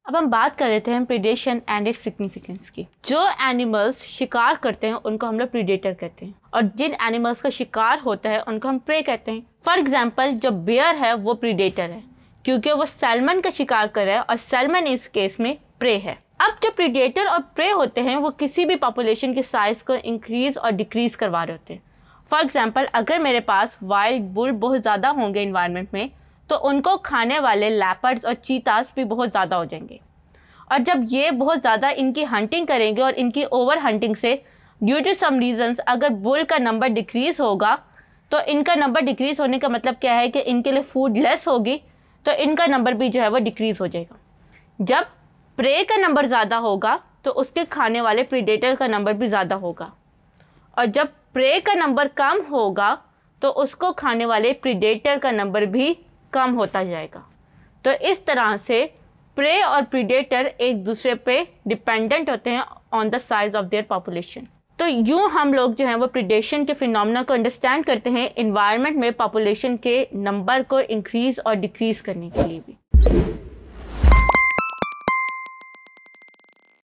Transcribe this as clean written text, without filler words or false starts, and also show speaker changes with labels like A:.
A: अब हम बात कर लेते हैं प्रीडेशन एंड इट्स सिग्निफिकेंस की। जो एनिमल्स शिकार करते हैं उनको हम लोग प्रीडेटर कहते हैं, और जिन एनिमल्स का शिकार होता है उनको हम प्रे कहते हैं। फॉर एग्जाम्पल, जो बियर है वो प्रीडेटर है क्योंकि वो सैल्मन का शिकार कर रहा है, और सैल्मन इस केस में प्रे है। अब जो प्रीडेटर और प्रे होते हैं वो किसी भी पॉपुलेशन के साइज को इंक्रीज और डिक्रीज करवा रहे होते हैं। फॉर एग्जाम्पल, अगर मेरे पास वाइल्ड बुल बहुत ज़्यादा होंगे इन्वायरमेंट में, तो उनको खाने वाले लेपर्ड्स और चीतास भी बहुत ज़्यादा हो जाएंगे। और जब ये बहुत ज़्यादा इनकी हंटिंग करेंगे और इनकी ओवर हंटिंग से ड्यू टू सम रीजंस अगर बुल का नंबर डिक्रीज होगा, तो इनका नंबर डिक्रीज होने का मतलब क्या है कि इनके लिए फूड लेस होगी, तो इनका नंबर भी जो है वो डिक्रीज हो जाएगा। जब प्रे का नंबर ज़्यादा होगा तो उसके खाने वाले प्रीडेटर का नंबर भी ज़्यादा होगा, और जब प्रे का नंबर कम होगा तो उसको खाने वाले प्रीडेटर का नंबर भी कम होता जाएगा। तो इस तरह से प्रे और प्रीडेटर एक दूसरे पे डिपेंडेंट होते हैं on the size of their population. तो यूँ हम लोग जो है वो प्रीडेशन के फिनोमेना को अंडरस्टैंड करते हैं इन्वायरमेंट में पॉपुलेशन के नंबर को इंक्रीज और डिक्रीज करने के लिए भी।